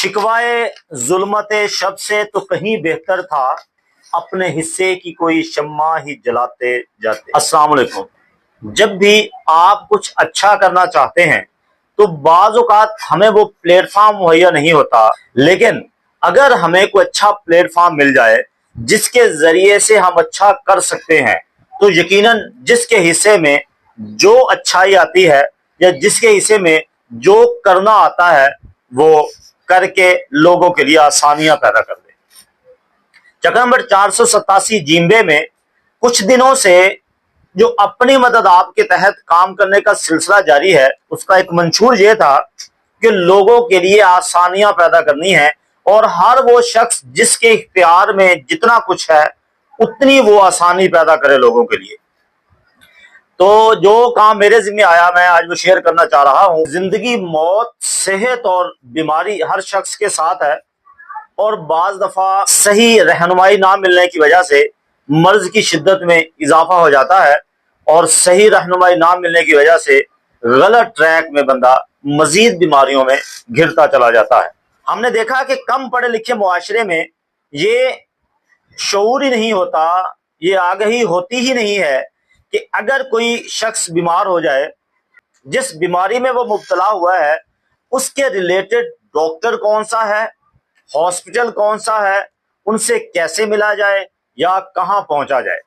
शिकवाए जुल्मत शब से तो कहीं बेहतर था अपने हिस्से की कोई शम्मा ही जलाते जाते। अस्सलाम वालेकुम। जब भी आप कुछ अच्छा करना चाहते हैं तो बाज़ औक़ात हमें वो प्लेटफॉर्म मुहैया नहीं होता, लेकिन अगर हमें कोई अच्छा प्लेटफॉर्म मिल जाए जिसके जरिए से हम अच्छा कर सकते हैं तो यकीनन जिसके हिस्से में जो अच्छाई आती है या जिसके हिस्से में जो करना आता है वो करके लोगों के लिए आसानियां पैदा कर दे। चक्कर नंबर 487 जिम्बे में कुछ दिनों से जो अपनी मदद आपके तहत काम करने का सिलसिला जारी है, उसका एक मंशूर ये था कि लोगों के लिए आसानियां पैदा करनी है और हर वो शख्स जिसके इख्तियार में जितना कुछ है उतनी वो आसानी पैदा करे लोगों के लिए। तो जो काम मेरे जिम्मे आया मैं आज वो शेयर करना चाह रहा हूं। जिंदगी, मौत, सेहत और बीमारी हर शख्स के साथ है और बाज दफा सही रहनुमाई ना मिलने की वजह से मर्ज की शिद्दत में इजाफा हो जाता है और सही रहनुमाई ना मिलने की वजह से गलत ट्रैक में बंदा मजीद बीमारियों में घिरता चला जाता है। हमने देखा कि कम पढ़े लिखे मुआशरे में ये शऊर ही नहीं होता, ये आगही होती ही नहीं है कि अगर कोई शख्स बीमार हो जाए, जिस बीमारी में वो मुब्तला हुआ है उसके रिलेटेड डॉक्टर कौन सा है, हॉस्पिटल कौन सा है, उनसे कैसे मिला जाए या कहां पहुंचा जाए।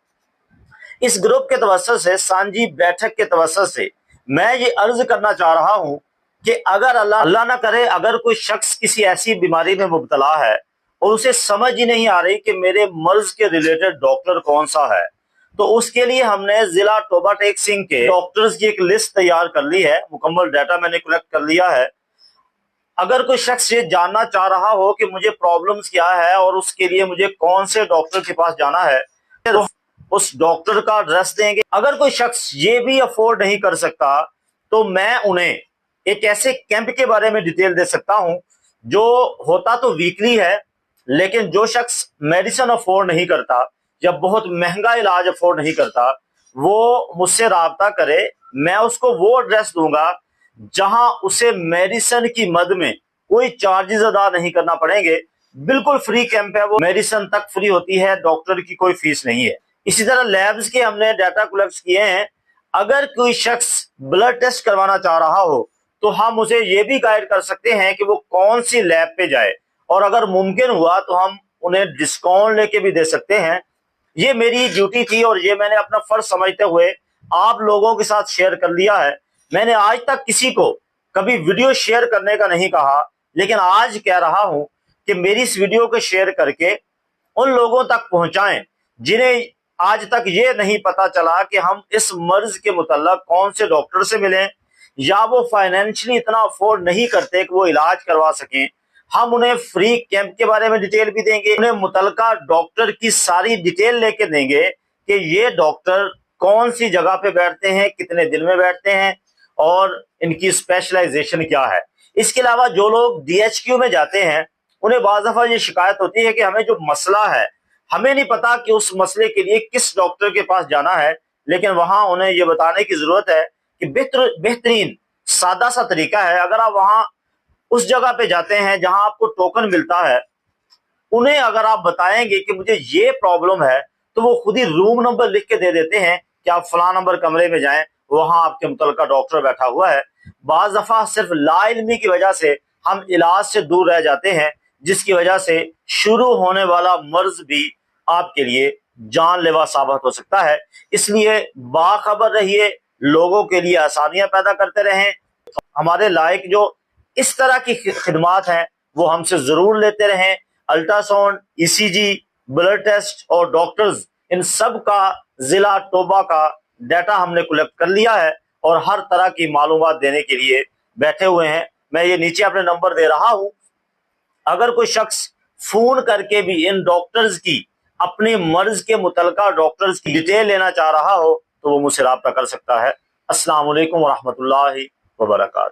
इस ग्रुप के तवस्सुत से, सांझी बैठक के तवस्सुत से मैं ये अर्ज करना चाह रहा हूं कि अगर अल्लाह ना करे अगर कोई शख्स किसी ऐसी बीमारी में मुब्तला है और उसे समझ ही नहीं आ रही कि मेरे मर्ज के रिलेटेड डॉक्टर कौन सा है, तो उसके लिए हमने जिला टोबा टेक सिंह के डॉक्टर्स की एक लिस्ट तैयार कर ली है। मुकम्मल डाटा मैंने कलेक्ट कर लिया है। अगर कोई शख्स ये जानना चाह रहा हो कि मुझे प्रॉब्लम्स क्या है और उसके लिए मुझे कौन से डॉक्टर के पास जाना है तो उस डॉक्टर का एड्रेस देंगे। अगर कोई शख्स ये भी अफोर्ड नहीं कर सकता तो मैं उन्हें एक ऐसे कैंप के बारे में डिटेल दे सकता हूं जो होता तो वीकली है, लेकिन जो शख्स मेडिसिन अफोर्ड नहीं करता या बहुत महंगा इलाज अफोर्ड नहीं करता वो मुझसे राब्ता करे। मैं उसको वो एड्रेस दूंगा जहां उसे मेडिसिन की मद में कोई चार्जेस अदा नहीं करना पड़ेंगे। बिल्कुल फ्री कैंप है वो, मेडिसिन तक फ्री होती है, डॉक्टर की कोई फीस नहीं है। इसी तरह लैब्स के हमने डाटा कलेक्ट किए हैं। अगर कोई शख्स ब्लड टेस्ट करवाना चाह रहा हो तो हम उसे ये भी गाइड कर सकते हैं कि वो कौन सी लैब पे जाए और अगर मुमकिन हुआ तो हम उन्हें डिस्काउंट लेके भी दे सकते हैं। ये मेरी ड्यूटी थी और ये मैंने अपना फर्ज समझते हुए आप लोगों के साथ शेयर कर लिया है। मैंने आज तक किसी को कभी वीडियो शेयर करने का नहीं कहा, लेकिन आज कह रहा हूं कि मेरी इस वीडियो को शेयर करके उन लोगों तक पहुंचाएं जिन्हें आज तक ये नहीं पता चला कि हम इस मर्ज के मुतल्लक कौन से डॉक्टर से मिलें या वो फाइनेंशियली इतना अफोर्ड नहीं करते कि वो इलाज करवा सकें। हम उन्हें फ्री कैंप के बारे में डिटेल भी देंगे, उन्हें मुतल्लका डॉक्टर की सारी डिटेल लेके देंगे कि ये डॉक्टर कौन सी जगह पे बैठते हैं, कितने दिन में बैठते हैं और इनकी स्पेशलाइजेशन क्या है। इसके अलावा जो लोग DHQ में जाते हैं उन्हें बाज़ दफा ये शिकायत होती है कि हमें जो मसला है हमें नहीं पता कि उस मसले के लिए किस डॉक्टर के पास जाना है, लेकिन वहां उन्हें ये बताने की जरूरत है कि बेहतरीन सादा सा तरीका है। अगर आप वहां उस जगह पे जाते हैं जहां आपको टोकन मिलता है, उन्हें अगर आप बताएंगे कि मुझे ये प्रॉब्लम है तो वो खुद ही रूम नंबर लिख के दे देते हैं कि आप फला नंबर कमरे में जाएं, वहां आपके मुतल्लिका डॉक्टर बैठा हुआ है। बाज दफा सिर्फ लाइल्मी की वजह से हम इलाज से दूर रह जाते हैं, जिसकी वजह से शुरू होने वाला मर्ज भी आपके लिए जानलेवा साबित हो सकता है। इसलिए बाखबर रहिए, लोगों के लिए आसानियां पैदा करते रहें। हमारे लायक जो इस तरह की खिदमात हैं वो हमसे जरूर लेते रहें। अल्ट्रासाउंड, ECG, ब्लड टेस्ट और डॉक्टर्स, इन सब का जिला टोबा का डाटा हमने कलेक्ट कर लिया है और हर तरह की मालूमात देने के लिए बैठे हुए हैं। मैं ये नीचे अपने नंबर दे रहा हूं। अगर कोई शख्स फोन करके भी इन डॉक्टर्स की, अपने मर्ज के मुतल्लिका डॉक्टर्स की डिटेल लेना चाह रहा हो तो वो मुझसे राब्ता कर सकता है। अस्सलाम वालेकुम व रहमतुल्लाहि व बरकातहू।